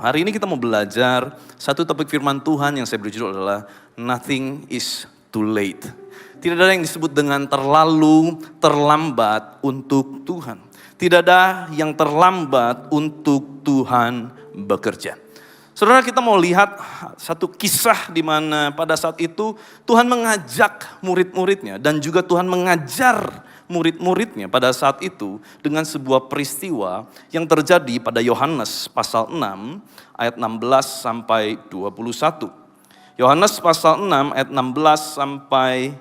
Hari ini kita mau belajar satu topik firman Tuhan yang saya beri judul adalah Nothing is too late. Tidak ada yang disebut dengan terlalu terlambat untuk Tuhan. Tidak ada yang terlambat untuk Tuhan bekerja. Saudara, kita mau lihat satu kisah di mana pada saat itu Tuhan mengajak murid-muridnya dan juga Tuhan mengajar murid-muridnya pada saat itu dengan sebuah peristiwa yang terjadi pada Yohanes pasal 6 ayat 16 sampai 21. Yohanes pasal 6 ayat 16 sampai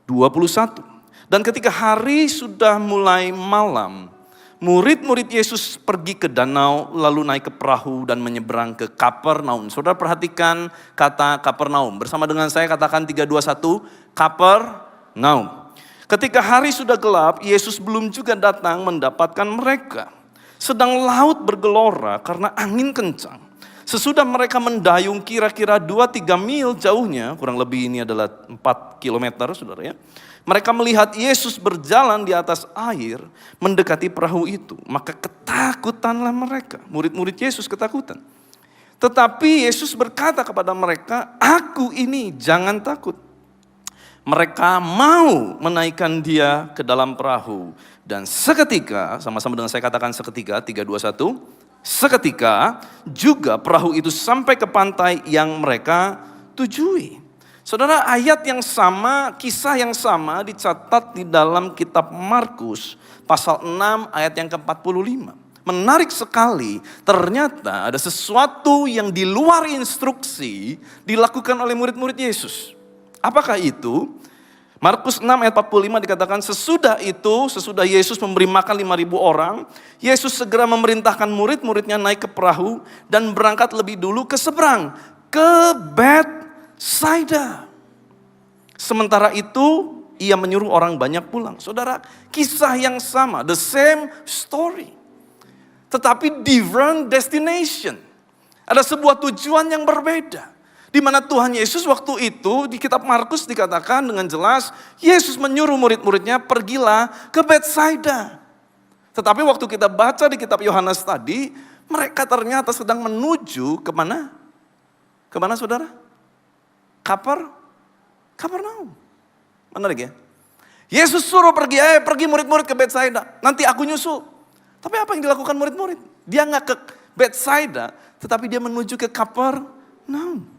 21. Dan ketika hari sudah mulai malam, murid-murid Yesus pergi ke danau lalu naik ke perahu dan menyeberang ke Kapernaum. Saudara perhatikan kata Kapernaum. Bersama dengan saya katakan 3, 2, 1, Kapernaum. Ketika hari sudah gelap, Yesus belum juga datang mendapatkan mereka. Sedang laut bergelora karena angin kencang. Sesudah mereka mendayung kira-kira 2-3 mil jauhnya, kurang lebih ini adalah 4 kilometer saudara ya. Mereka melihat Yesus berjalan di atas air mendekati perahu itu. Maka ketakutanlah mereka, murid-murid Yesus ketakutan. Tetapi Yesus berkata kepada mereka, "Aku ini, jangan takut." Mereka mau menaikkan dia ke dalam perahu. Dan seketika, sama-sama dengan saya katakan seketika, 3, 2, 1. Seketika juga perahu itu sampai ke pantai yang mereka tujui. Saudara, ayat yang sama, kisah yang sama dicatat di dalam kitab Markus pasal 6 ayat yang ke-45. Menarik sekali, ternyata ada sesuatu yang di luar instruksi dilakukan oleh murid-murid Yesus. Apakah itu? Markus 6 ayat 45 dikatakan sesudah Yesus memberi makan 5.000 orang, Yesus segera memerintahkan murid-muridnya naik ke perahu dan berangkat lebih dulu ke seberang, ke Betsaida. Sementara itu ia menyuruh orang banyak pulang. Saudara, kisah yang sama, the same story. Tetapi different destination. Ada sebuah tujuan yang berbeda. Di mana Tuhan Yesus waktu itu di kitab Markus dikatakan dengan jelas, Yesus menyuruh murid-muridnya pergilah ke Betsaida. Tetapi waktu kita baca di kitab Yohanes tadi, mereka ternyata sedang menuju kemana? Kemana saudara? Kapernaum. Menarik ya? Yesus suruh pergi murid-murid ke Betsaida. Nanti aku nyusul. Tapi apa yang dilakukan murid-murid? Dia nggak ke Betsaida, tetapi dia menuju ke Kapernaum.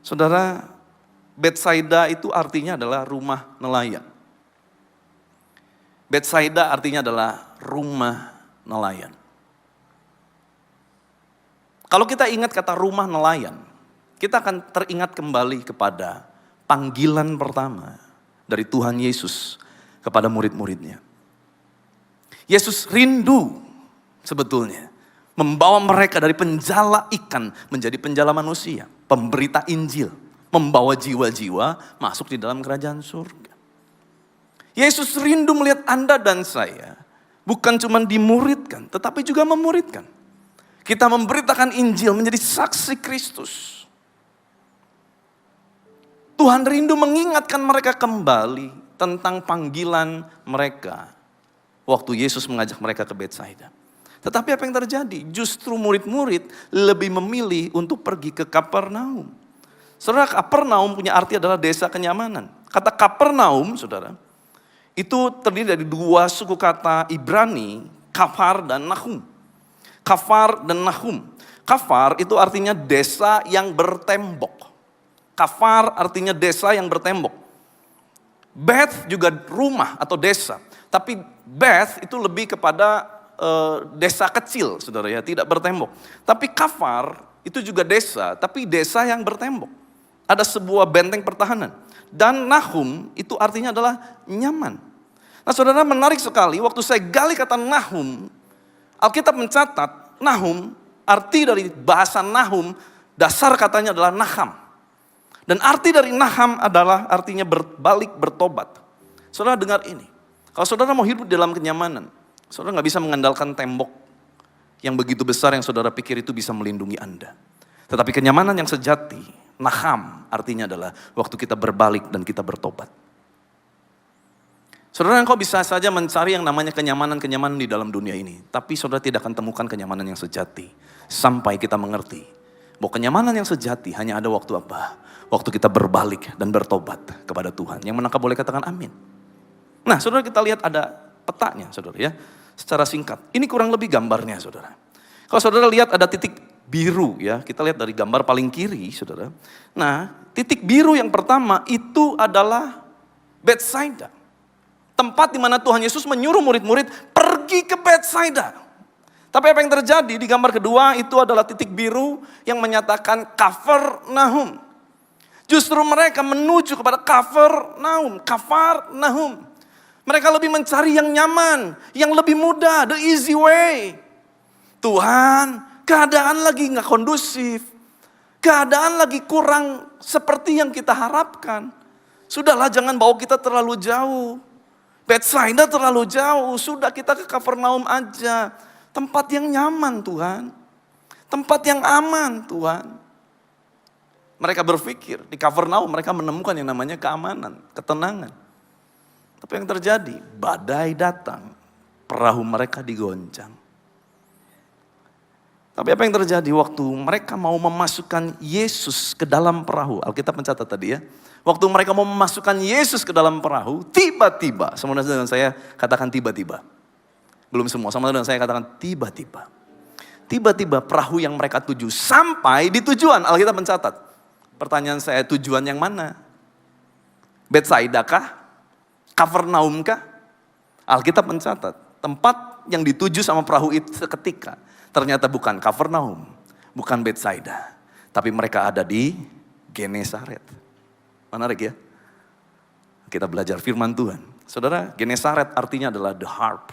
Saudara, Betsaida itu artinya adalah rumah nelayan. Betsaida artinya adalah rumah nelayan. Kalau kita ingat kata rumah nelayan, kita akan teringat kembali kepada panggilan pertama dari Tuhan Yesus kepada murid-muridnya. Yesus rindu sebetulnya membawa mereka dari penjala ikan menjadi penjala manusia. Pemberita Injil, membawa jiwa-jiwa masuk di dalam kerajaan surga. Yesus rindu melihat Anda dan saya, bukan cuma dimuridkan, tetapi juga memuridkan. Kita memberitakan Injil menjadi saksi Kristus. Tuhan rindu mengingatkan mereka kembali tentang panggilan mereka waktu Yesus mengajak mereka ke Betsaida. Tetapi apa yang terjadi? Justru murid-murid lebih memilih untuk pergi ke Kapernaum. Saudara, Kapernaum punya arti adalah desa kenyamanan. Kata Kapernaum, saudara, itu terdiri dari 2 suku kata Ibrani, Kafar dan Nahum. Kafar dan Nahum. Kafar itu artinya desa yang bertembok. Kafar artinya desa yang bertembok. Beth juga rumah atau desa. Tapi Beth itu lebih kepada desa kecil, saudara ya, tidak bertembok. Tapi Kafar itu juga desa, tapi desa yang bertembok. Ada sebuah benteng pertahanan. Dan Nahum itu artinya adalah nyaman. Nah saudara, menarik sekali, waktu saya gali kata Nahum, Alkitab mencatat Nahum, arti dari bahasa Nahum, dasar katanya adalah Naham. Dan arti dari Naham adalah artinya berbalik, bertobat. Saudara dengar ini, kalau saudara mau hidup dalam kenyamanan, saudara gak bisa mengandalkan tembok yang begitu besar yang saudara pikir itu bisa melindungi Anda. Tetapi kenyamanan yang sejati, Naham artinya adalah waktu kita berbalik dan kita bertobat. Saudara, engkau bisa saja mencari yang namanya kenyamanan-kenyamanan di dalam dunia ini. Tapi saudara tidak akan temukan kenyamanan yang sejati. Sampai kita mengerti bahwa kenyamanan yang sejati hanya ada waktu apa? Waktu kita berbalik dan bertobat kepada Tuhan. Yang menangkap boleh katakan amin. Nah saudara, kita lihat ada petanya saudara ya. Secara singkat. Ini kurang lebih gambarnya saudara. Kalau saudara lihat ada titik biru ya. Kita lihat dari gambar paling kiri saudara. Nah titik biru yang pertama itu adalah Bethsaida. Tempat di mana Tuhan Yesus menyuruh murid-murid pergi ke Bethsaida. Tapi apa yang terjadi di gambar kedua itu adalah titik biru yang menyatakan Kafarnaum. Justru mereka menuju kepada Kafarnaum. Mereka lebih mencari yang nyaman, yang lebih mudah, the easy way. Tuhan, keadaan lagi gak kondusif. Keadaan lagi kurang seperti yang kita harapkan. Sudahlah, jangan bawa kita terlalu jauh. Bethsaida terlalu jauh, sudah kita ke Kafarnaum aja. Tempat yang nyaman Tuhan. Tempat yang aman Tuhan. Mereka berpikir di Kafarnaum mereka menemukan yang namanya keamanan, ketenangan. Tapi yang terjadi, badai datang, perahu mereka digoncang. Tapi apa yang terjadi waktu mereka mau memasukkan Yesus ke dalam perahu. Alkitab mencatat tadi ya. Waktu mereka mau memasukkan Yesus ke dalam perahu, tiba-tiba, sama dengan saya katakan tiba-tiba. Belum semua, sama dengan saya katakan tiba-tiba. Tiba-tiba perahu yang mereka tuju sampai di tujuan. Alkitab mencatat. Pertanyaan saya, tujuan yang mana? Bethsaida kah? Kafarnaum kah? Alkitab mencatat. Tempat yang dituju sama perahu itu seketika. Ternyata bukan Kafarnaum, bukan Bethsaida. Tapi mereka ada di Genesaret. Menarik ya. Kita belajar firman Tuhan. Saudara, Genesaret artinya adalah the harp.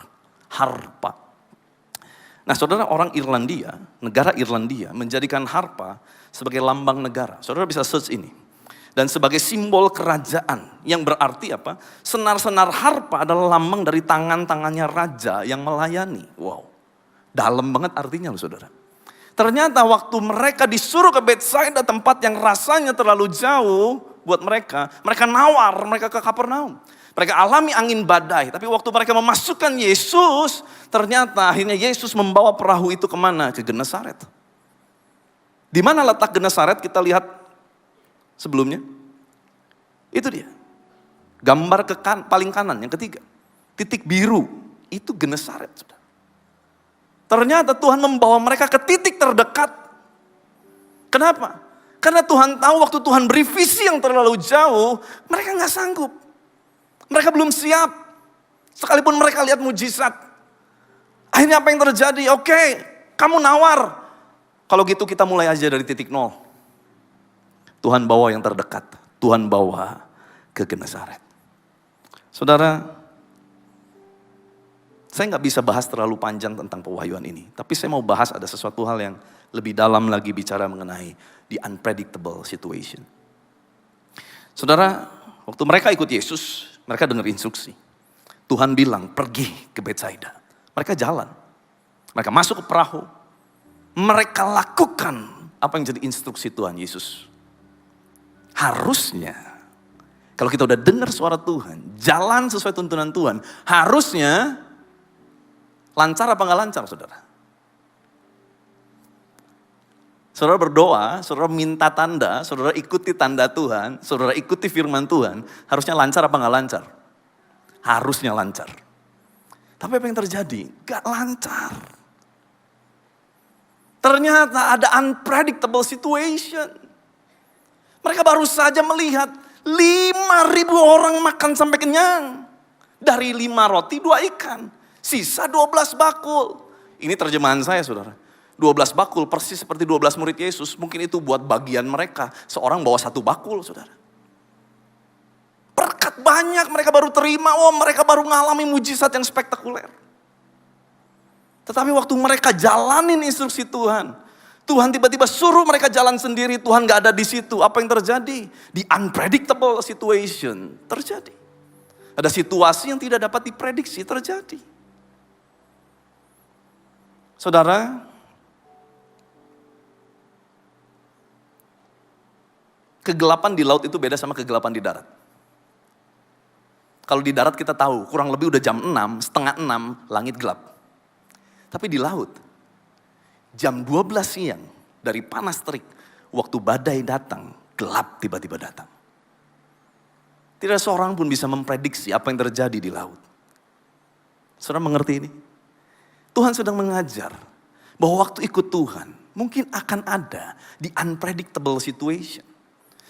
Harpa. Nah saudara, orang Irlandia, negara Irlandia menjadikan harpa sebagai lambang negara. Saudara bisa search ini. Dan sebagai simbol kerajaan. Yang berarti apa? Senar-senar harpa adalah lambang dari tangan-tangannya raja yang melayani. Wow. Dalam banget artinya loh saudara. Ternyata waktu mereka disuruh ke Bethsaida, tempat yang rasanya terlalu jauh buat mereka nawar, mereka ke Kafarnaum. Mereka alami angin badai, tapi waktu mereka memasukkan Yesus, ternyata akhirnya Yesus membawa perahu itu kemana? Ke Genesaret. Di mana letak Genesaret? Kita lihat sebelumnya. Itu dia. Gambar paling kanan, yang ketiga. Titik biru, itu Genesaret. Ternyata Tuhan membawa mereka ke titik terdekat. Kenapa? Karena Tuhan tahu waktu Tuhan beri visi yang terlalu jauh, mereka gak sanggup. Mereka belum siap. Sekalipun mereka lihat mujizat. Akhirnya apa yang terjadi? Oke, kamu nawar. Kalau gitu kita mulai aja dari titik nol. Tuhan bawa yang terdekat. Tuhan bawa ke Genesaret. Saudara, saya gak bisa bahas terlalu panjang tentang pewahyuan ini. Tapi saya mau bahas ada sesuatu hal yang lebih dalam lagi bicara mengenai the unpredictable situation. Saudara, waktu mereka ikut Yesus, mereka dengar instruksi. Tuhan bilang pergi ke Bethsaida. Mereka jalan. Mereka masuk ke perahu. Mereka lakukan apa yang jadi instruksi Tuhan Yesus. Harusnya, kalau kita udah dengar suara Tuhan, jalan sesuai tuntunan Tuhan, harusnya lancar apa gak lancar saudara? Saudara berdoa, saudara minta tanda, saudara ikuti tanda Tuhan, saudara ikuti firman Tuhan, harusnya lancar apa gak lancar? Harusnya lancar. Tapi apa yang terjadi? Gak lancar. Ternyata ada unpredictable situation. Mereka baru saja melihat 5.000 orang makan sampai kenyang. Dari 5 roti 2 ikan. Sisa 12 bakul. Ini terjemahan saya saudara. 12 bakul persis seperti 12 murid Yesus. Mungkin itu buat bagian mereka. Seorang bawa 1 bakul saudara. Berkat banyak mereka baru terima. Oh mereka baru mengalami mujizat yang spektakuler. Tetapi waktu mereka jalanin instruksi Tuhan. Tuhan tiba-tiba suruh mereka jalan sendiri. Tuhan gak ada di situ. Apa yang terjadi? The unpredictable situation terjadi. Ada situasi yang tidak dapat diprediksi terjadi. Saudara, kegelapan di laut itu beda sama kegelapan di darat. Kalau di darat kita tahu, kurang lebih udah jam 6, setengah 6, langit gelap. Tapi di laut, jam 12 siang, dari panas terik, waktu badai datang, gelap tiba-tiba datang. Tidak seorang pun bisa memprediksi apa yang terjadi di laut. Saudara mengerti ini? Tuhan sedang mengajar bahwa waktu ikut Tuhan, mungkin akan ada di unpredictable situation.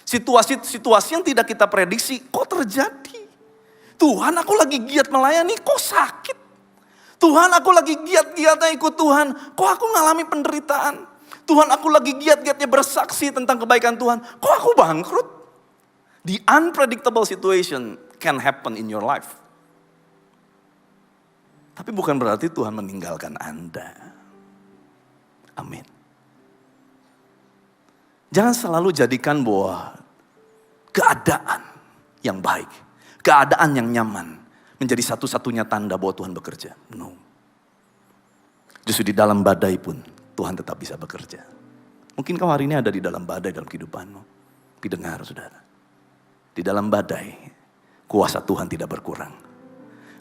Situasi-situasi yang tidak kita prediksi, kok terjadi? Tuhan, aku lagi giat melayani, kok sakit? Tuhan, aku lagi giat-giatnya ikut Tuhan, kok aku ngalami penderitaan? Tuhan, aku lagi giat-giatnya bersaksi tentang kebaikan Tuhan, kok aku bangkrut? The unpredictable situation can happen in your life. Tapi bukan berarti Tuhan meninggalkan Anda. Amin. Jangan selalu jadikan bahwa keadaan yang baik, keadaan yang nyaman menjadi satu-satunya tanda bahwa Tuhan bekerja. No. Justru di dalam badai pun Tuhan tetap bisa bekerja. Mungkin kau hari ini ada di dalam badai dalam kehidupanmu. Tapi dengar saudara, di dalam badai kuasa Tuhan tidak berkurang.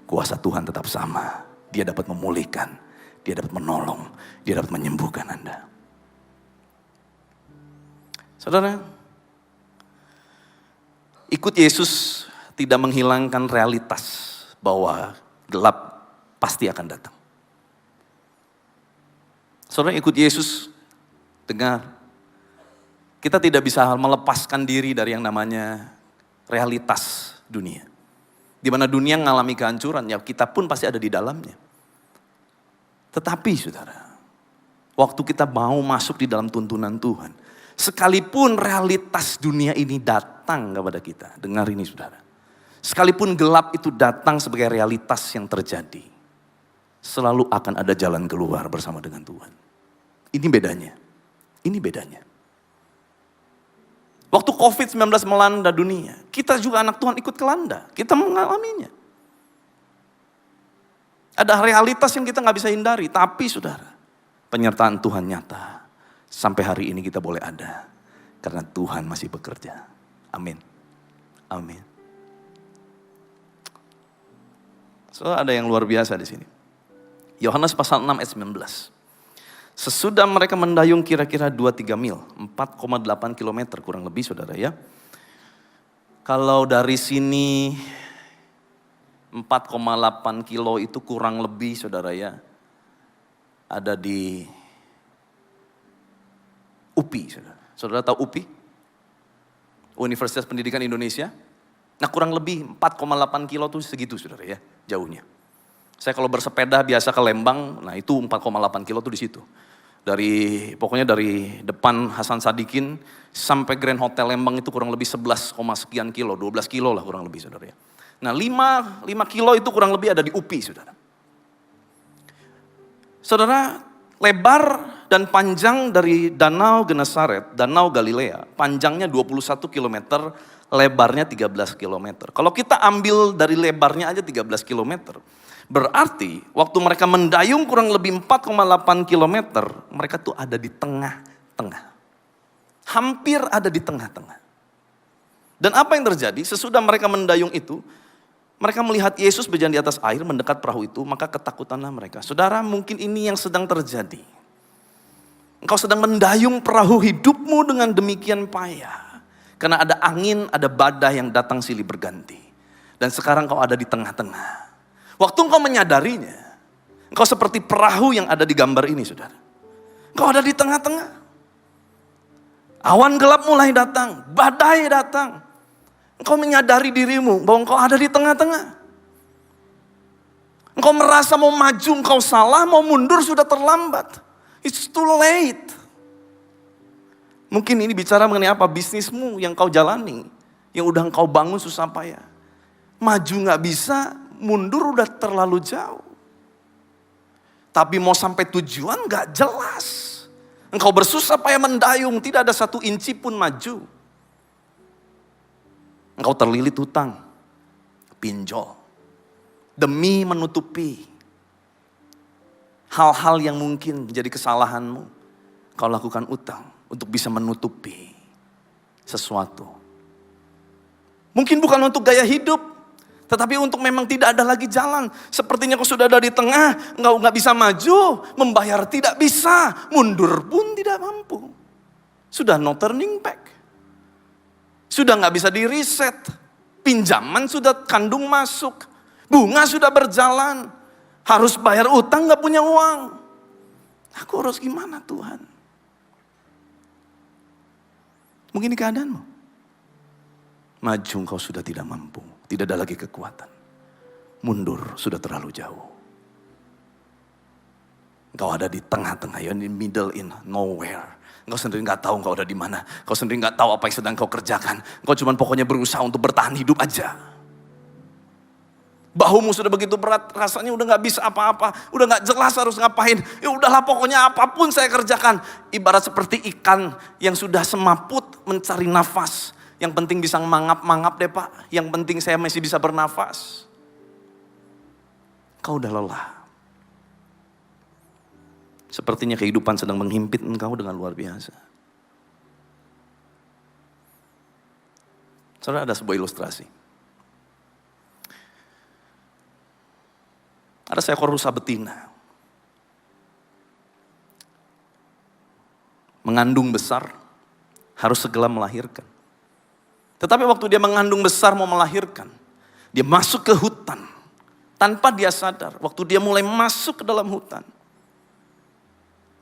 Kuasa Tuhan tetap sama. Dia dapat memulihkan, dia dapat menolong, dia dapat menyembuhkan Anda. Saudara, ikut Yesus tidak menghilangkan realitas bahwa gelap pasti akan datang. Saudara, ikut Yesus, dengar, kita tidak bisa melepaskan diri dari yang namanya realitas dunia. Di mana dunia mengalami kehancuran, ya kita pun pasti ada di dalamnya. Tetapi saudara, waktu kita mau masuk di dalam tuntunan Tuhan, sekalipun realitas dunia ini datang kepada kita, dengar ini saudara. Sekalipun gelap itu datang sebagai realitas yang terjadi, selalu akan ada jalan keluar bersama dengan Tuhan. Ini bedanya, ini bedanya. Waktu COVID-19 melanda dunia, kita juga anak Tuhan ikut kelanda. Kita mengalaminya. Ada realitas yang kita gak bisa hindari. Tapi saudara, penyertaan Tuhan nyata. Sampai hari ini kita boleh ada. Karena Tuhan masih bekerja. Amin. Amin. Saudara, ada yang luar biasa di sini. Yohanes pasal 6 ayat 19. Sesudah mereka mendayung kira-kira 2-3 mil, 4,8 kilometer kurang lebih saudara ya. Kalau dari sini 4,8 kilo itu kurang lebih saudara ya. Ada di UPI saudara. Saudara tahu UPI? Universitas Pendidikan Indonesia. Nah kurang lebih 4,8 kilo itu segitu saudara ya, jauhnya. Saya kalau bersepeda biasa ke Lembang, nah itu 4,8 kilo tuh di situ. Pokoknya dari depan Hasan Sadikin sampai Grand Hotel Lembang itu kurang lebih 11, sekian kilo, 12 kilo lah kurang lebih saudara ya. Nah 5 kilo itu kurang lebih ada di UPI saudara. Saudara, lebar dan panjang dari Danau Genesaret, Danau Galilea, panjangnya 21 km, lebarnya 13 km. Kalau kita ambil dari lebarnya aja 13 km, berarti waktu mereka mendayung kurang lebih 4,8 km, mereka tuh ada di tengah-tengah. Hampir ada di tengah-tengah. Dan apa yang terjadi? Sesudah mereka mendayung itu, mereka melihat Yesus berjalan di atas air mendekat perahu itu, maka ketakutanlah mereka. Saudara, mungkin ini yang sedang terjadi. Engkau sedang mendayung perahu hidupmu dengan demikian payah. Karena ada angin, ada badai yang datang silih berganti. Dan sekarang kau ada di tengah-tengah. Waktu engkau menyadarinya, engkau seperti perahu yang ada di gambar ini, saudara. Engkau ada di tengah-tengah. Awan gelap mulai datang, badai datang. Engkau menyadari dirimu bahwa engkau ada di tengah-tengah. Engkau merasa mau maju, engkau salah, mau mundur sudah terlambat. It's too late. Mungkin ini bicara mengenai apa? Bisnismu yang kau jalani, yang udah engkau bangun susah payah. Maju gak bisa, mundur udah terlalu jauh. Tapi mau sampai tujuan gak jelas. Engkau bersusah payah mendayung, tidak ada 1 inci pun maju. Engkau terlilit hutang, pinjol, demi menutupi hal-hal yang mungkin menjadi kesalahanmu. Kau lakukan utang untuk bisa menutupi sesuatu. Mungkin bukan untuk gaya hidup, Tetapi untuk memang tidak ada lagi jalan. Sepertinya kau sudah ada di tengah, engkau nggak bisa maju, membayar tidak bisa, mundur pun tidak mampu. Sudah no turning back. Sudah nggak bisa di reset. Pinjaman sudah kandung masuk. Bunga sudah berjalan. Harus bayar utang nggak punya uang. Aku harus gimana Tuhan? Mungkin ini keadaanmu. Maju engkau sudah tidak mampu. Tidak ada lagi kekuatan. Mundur sudah terlalu jauh. Engkau ada di tengah-tengah, you're in the middle in nowhere. Engkau sendiri gak tahu engkau ada di mana. Engkau sendiri gak tahu apa yang sedang kau kerjakan. Engkau cuma pokoknya berusaha untuk bertahan hidup aja. Bahumu sudah begitu berat, rasanya udah gak bisa apa-apa. Udah gak jelas harus ngapain. Ya udahlah pokoknya apapun saya kerjakan. Ibarat seperti ikan yang sudah semaput mencari nafas. Yang penting bisa mangap-mangap deh Pak. Yang penting saya masih bisa bernafas. Kau udah lelah. Sepertinya kehidupan sedang menghimpit engkau dengan luar biasa. Saudara, ada sebuah ilustrasi. Ada seekor rusa betina. Mengandung besar, harus segera melahirkan. Tetapi waktu dia mengandung besar mau melahirkan, dia masuk ke hutan. Tanpa dia sadar, waktu dia mulai masuk ke dalam hutan,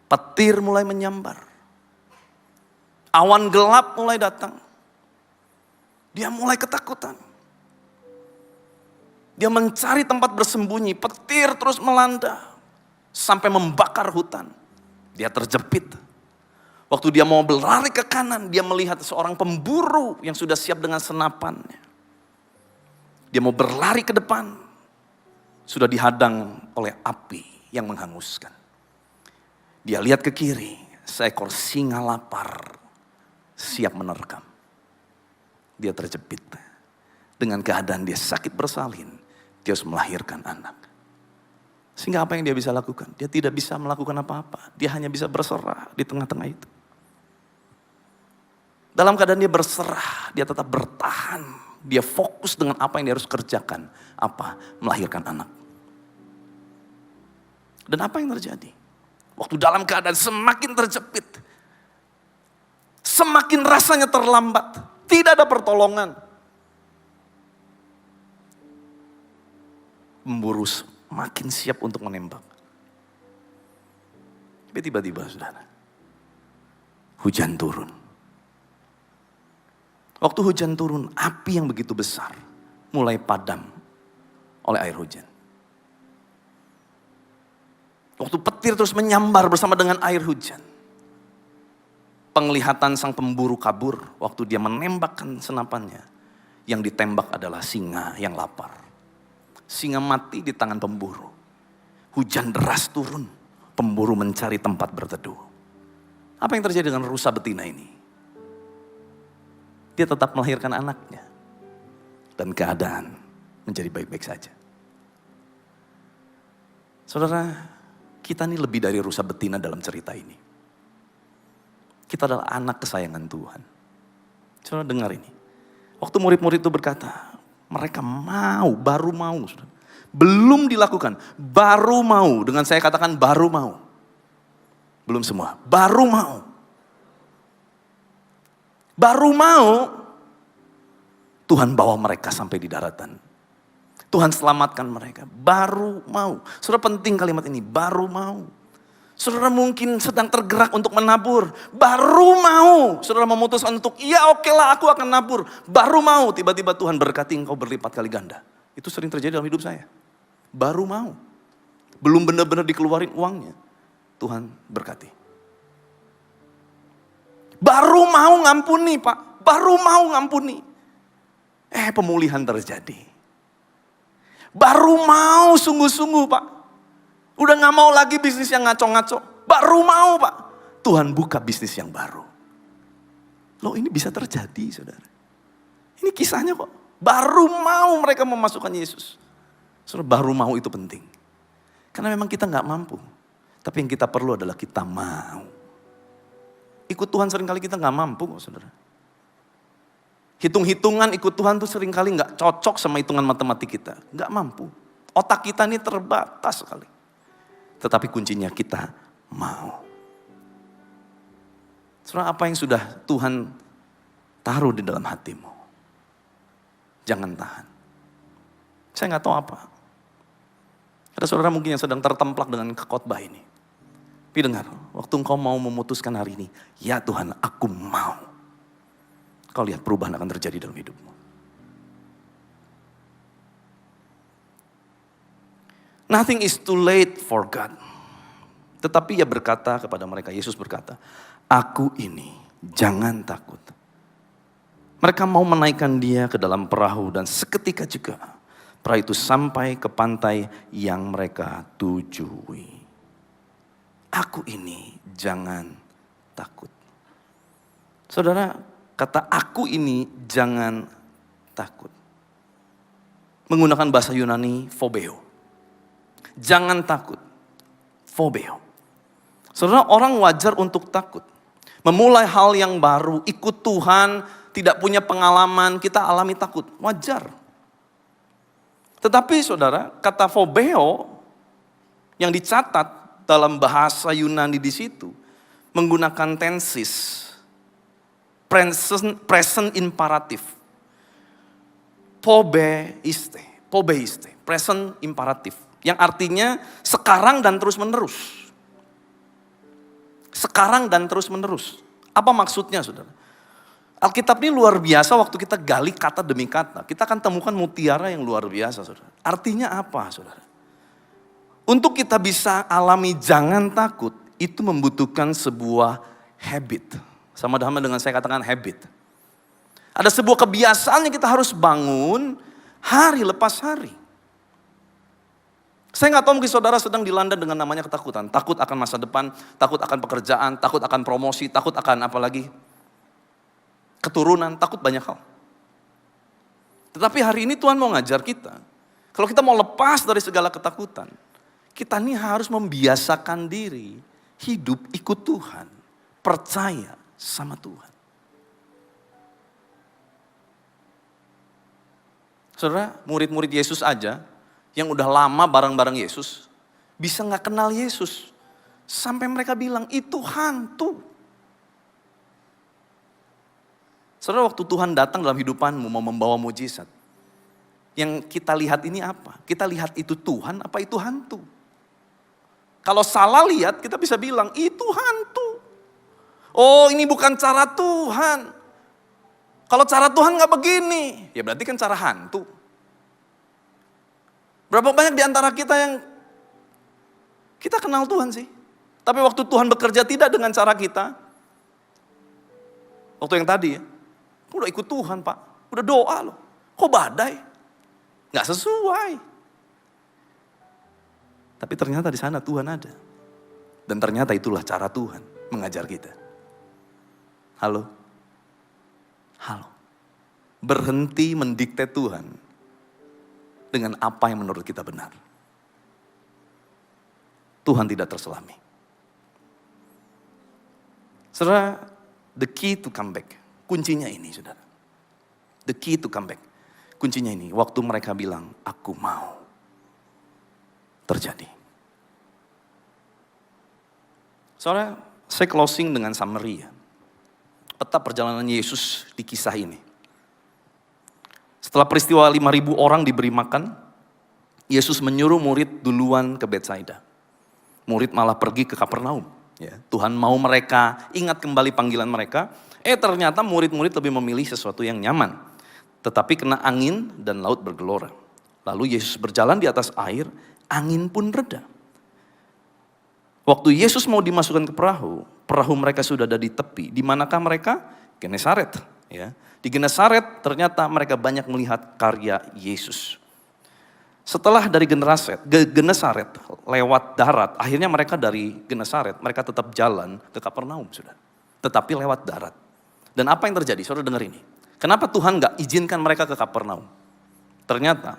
petir mulai menyambar. Awan gelap mulai datang. Dia mulai ketakutan. Dia mencari tempat bersembunyi, petir terus melanda. Sampai membakar hutan. Dia terjepit. Waktu dia mau berlari ke kanan, dia melihat seorang pemburu yang sudah siap dengan senapannya. Dia mau berlari ke depan, sudah dihadang oleh api yang menghanguskan. Dia lihat ke kiri, seekor singa lapar, siap menerkam. Dia terjepit. Dengan keadaan dia sakit bersalin, dia harus melahirkan anak. Sehingga apa yang dia bisa lakukan? Dia tidak bisa melakukan apa-apa. Dia hanya bisa berserah di tengah-tengah itu. Dalam keadaan dia berserah, dia tetap bertahan. Dia fokus dengan apa yang dia harus kerjakan. Apa? Melahirkan anak. Dan apa yang terjadi? Waktu dalam keadaan semakin terjepit. Semakin rasanya terlambat. Tidak ada pertolongan. Pemburu makin siap untuk menembak. Tapi tiba-tiba saudara, hujan turun. Waktu hujan turun, api yang begitu besar mulai padam oleh air hujan. Waktu petir terus menyambar bersama dengan air hujan. Penglihatan sang pemburu kabur waktu dia menembakkan senapannya. Yang ditembak adalah singa yang lapar. Singa mati di tangan pemburu. Hujan deras turun, pemburu mencari tempat berteduh. Apa yang terjadi dengan rusa betina ini? Dia tetap melahirkan anaknya. Dan keadaan menjadi baik-baik saja. Saudara, kita ini lebih dari rusa betina dalam cerita ini. Kita adalah anak kesayangan Tuhan. Saudara dengar ini. Waktu murid-murid itu berkata, mereka mau, baru mau. Saudara. Belum dilakukan, baru mau. Dengan saya katakan baru mau. Belum semua, baru mau. Baru mau, Tuhan bawa mereka sampai di daratan. Tuhan selamatkan mereka, baru mau. Saudara penting kalimat ini, baru mau. Saudara mungkin sedang tergerak untuk menabur, baru mau. Saudara memutuskan untuk, ya oke lah aku akan nabur. Baru mau, tiba-tiba Tuhan berkati engkau berlipat kali ganda. Itu sering terjadi dalam hidup saya. Baru mau. Belum benar-benar dikeluarin uangnya. Tuhan berkati. Baru mau ngampuni Pak, baru mau ngampuni. Pemulihan terjadi. Baru mau sungguh-sungguh Pak. Udah gak mau lagi bisnis yang ngaco-ngaco. Baru mau Pak. Tuhan buka bisnis yang baru. Loh ini bisa terjadi saudara. Ini kisahnya kok. Baru mau mereka memasukkan Yesus. Saudara baru mau itu penting. Karena memang kita gak mampu. Tapi yang kita perlu adalah kita mau. Ikut Tuhan seringkali kita gak mampu kok saudara. Hitung-hitungan ikut Tuhan tuh seringkali nggak cocok sama hitungan matematik kita. Nggak mampu. Otak kita ini terbatas sekali. Tetapi kuncinya kita mau. Saudara, apa yang sudah Tuhan taruh di dalam hatimu? Jangan tahan. Saya nggak tahu apa. Ada saudara mungkin yang sedang tertemplak dengan khotbah ini. Tapi dengar, waktu engkau mau memutuskan hari ini, ya Tuhan, aku mau. Kau lihat perubahan akan terjadi dalam hidupmu. Nothing is too late for God. Tetapi ia berkata kepada mereka, Yesus berkata, aku ini jangan takut. Mereka mau menaikkan dia ke dalam perahu dan seketika juga perahu itu sampai ke pantai yang mereka tujui. Aku ini jangan takut. Saudara, kata aku ini jangan takut. Menggunakan bahasa Yunani, phobeo. Jangan takut. Phobeo. Saudara, orang wajar untuk takut. Memulai hal yang baru, ikut Tuhan, tidak punya pengalaman, kita alami takut. Wajar. Tetapi saudara, kata phobeo yang dicatat dalam bahasa Yunani di situ menggunakan tenses. Present imperatif. Pobeiste, present imperatif. Yang artinya sekarang dan terus menerus. Sekarang dan terus menerus. Apa maksudnya saudara? Alkitab ini luar biasa waktu kita gali kata demi kata. Kita akan temukan mutiara yang luar biasa saudara. Artinya apa saudara? Untuk kita bisa alami jangan takut, itu membutuhkan sebuah habit. Sama dengan saya katakan habit. Ada sebuah kebiasaan yang kita harus bangun hari lepas hari. Saya nggak tahu mungkin saudara sedang dilanda dengan namanya ketakutan. Takut akan masa depan, takut akan pekerjaan, takut akan promosi, takut akan apa lagi? Keturunan, takut banyak hal. Tetapi hari ini Tuhan mau ngajar kita. Kalau kita mau lepas dari segala ketakutan, kita ini harus membiasakan diri hidup ikut Tuhan. Percaya sama Tuhan. Saudara, murid-murid Yesus aja yang udah lama bareng-bareng Yesus bisa gak kenal Yesus. Sampai mereka bilang itu hantu. Saudara, waktu Tuhan datang dalam hidupanmu mau membawa mujizat. Yang kita lihat ini apa? Kita lihat itu Tuhan apa itu hantu? Kalau salah lihat kita bisa bilang itu hantu. Oh ini bukan cara Tuhan. Kalau cara Tuhan gak begini. Ya berarti kan cara hantu. Berapa banyak di antara kita yang kita kenal Tuhan sih. Tapi waktu Tuhan bekerja tidak dengan cara kita. Waktu yang tadi ya. Udah ikut Tuhan Pak. Udah doa loh. Kok badai? Gak sesuai. Tapi ternyata di sana Tuhan ada. Dan ternyata itulah cara Tuhan mengajar kita. Halo? Halo. Berhenti mendikte Tuhan dengan apa yang menurut kita benar. Tuhan tidak terselami. Saudara, the key to come back. Kuncinya ini saudara. The key to come back. Kuncinya ini. Waktu mereka bilang, aku mau. Terjadi. Saudara, saya closing dengan summary ya. Peta perjalanan Yesus di kisah ini. Setelah peristiwa 5.000 orang diberi makan, Yesus menyuruh murid duluan ke Betsaida. Murid malah pergi ke Kapernaum. Ya, Tuhan mau mereka ingat kembali panggilan mereka. Ternyata murid-murid lebih memilih sesuatu yang nyaman. Tetapi kena angin dan laut bergelora. Lalu Yesus berjalan di atas air, angin pun reda. Waktu Yesus mau dimasukkan ke perahu, perahu mereka sudah ada di tepi. Di manakah mereka? Genesaret. Ya. Di Genesaret ternyata mereka banyak melihat karya Yesus. Setelah dari Genesaret lewat darat, akhirnya mereka dari Genesaret, mereka tetap jalan ke Kapernaum sudah. Tetapi lewat darat. Dan apa yang terjadi? Saudara dengar ini. Kenapa Tuhan gak izinkan mereka ke Kapernaum? Ternyata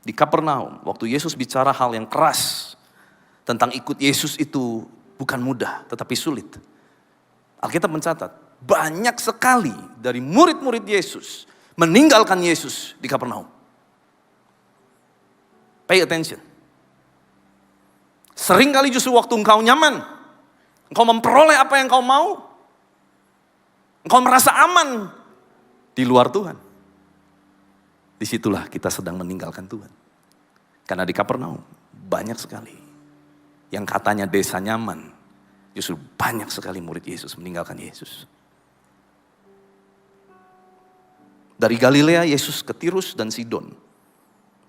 di Kapernaum, waktu Yesus bicara hal yang keras tentang ikut Yesus itu bukan mudah, tetapi sulit. Alkitab mencatat, banyak sekali dari murid-murid Yesus meninggalkan Yesus di Kapernaum. Pay attention. Sering kali justru waktu engkau nyaman, engkau memperoleh apa yang engkau mau, engkau merasa aman di luar Tuhan. Disitulah kita sedang meninggalkan Tuhan. Karena di Kapernaum banyak sekali yang katanya desa nyaman, justru banyak sekali murid Yesus meninggalkan Yesus. Dari Galilea Yesus ke Tirus dan Sidon.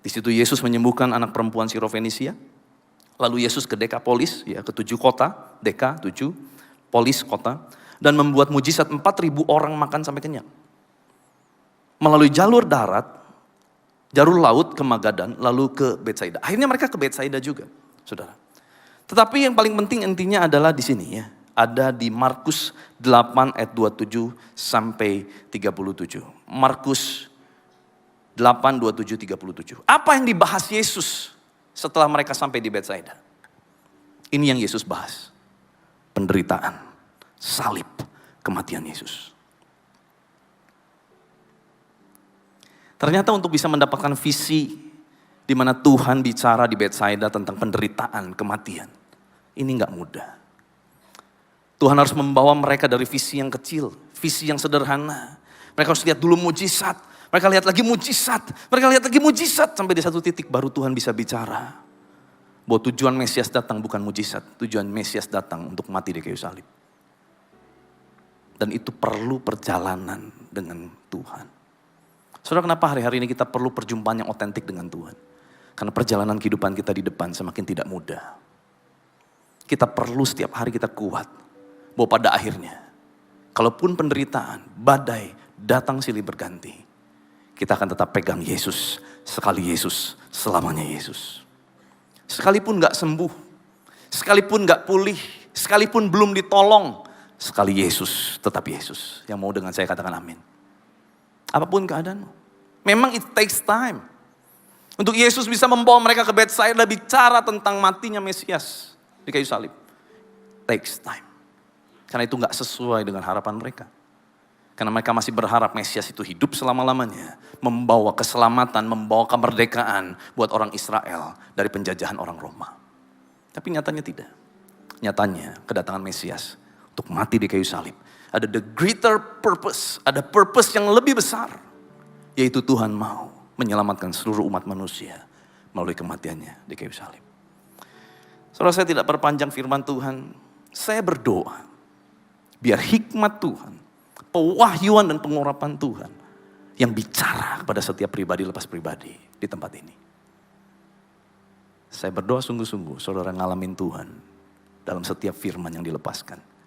Di situ Yesus menyembuhkan anak perempuan Sirofenisia. Lalu Yesus ke Dekapolis, ya ke 7 kota, Deka 7, Polis kota, dan membuat mujizat 4.000 orang makan sampai kenyang. Melalui jalur darat, jalur laut ke Magadan, lalu ke Betsaida. Akhirnya mereka ke Betsaida juga, saudara. Tetapi yang paling penting intinya adalah di sini ya. Ada di Markus 8 ayat 27 sampai 37. Markus 8, 27, 37. Apa yang dibahas Yesus setelah mereka sampai di Betsaida? Ini yang Yesus bahas. Penderitaan, salib, kematian Yesus. Ternyata untuk bisa mendapatkan visi di mana Tuhan bicara di Betsaida tentang penderitaan, kematian. Ini gak mudah. Tuhan harus membawa mereka dari visi yang kecil, visi yang sederhana. Mereka harus lihat dulu mujizat, mereka lihat lagi mujizat, mereka lihat lagi mujizat. Sampai di satu titik baru Tuhan bisa bicara. Bahwa tujuan Mesias datang bukan mujizat, tujuan Mesias datang untuk mati di kayu salib. Dan itu perlu perjalanan dengan Tuhan. Saudara, kenapa hari-hari ini kita perlu perjumpaan yang otentik dengan Tuhan? Karena perjalanan kehidupan kita di depan semakin tidak mudah. Kita perlu setiap hari kita kuat. Bahwa pada akhirnya, kalaupun penderitaan, badai, datang silih berganti, kita akan tetap pegang Yesus. Sekali Yesus, selamanya Yesus. Sekalipun gak sembuh, sekalipun gak pulih, sekalipun belum ditolong, sekali Yesus, tetap Yesus. Yang mau dengan saya katakan amin. Apapun keadaanmu. Memang it takes time. Untuk Yesus bisa membawa mereka ke Betsaida bicara tentang matinya Mesias di kayu salib. Takes time. Karena itu gak sesuai dengan harapan mereka. Karena mereka masih berharap Mesias itu hidup selama-lamanya. Membawa keselamatan, membawa kemerdekaan buat orang Israel dari penjajahan orang Roma. Tapi nyatanya tidak. Nyatanya kedatangan Mesias untuk mati di kayu salib. Ada the greater purpose, ada purpose yang lebih besar. Yaitu Tuhan mau menyelamatkan seluruh umat manusia melalui kematiannya di kayu salib. Saudara, saya tidak perpanjang firman Tuhan. Saya berdoa. Biar hikmat Tuhan, pewahyuan dan pengurapan Tuhan yang bicara kepada setiap pribadi lepas pribadi di tempat ini. Saya berdoa sungguh-sungguh saudara ngalamin Tuhan dalam setiap firman yang dilepaskan.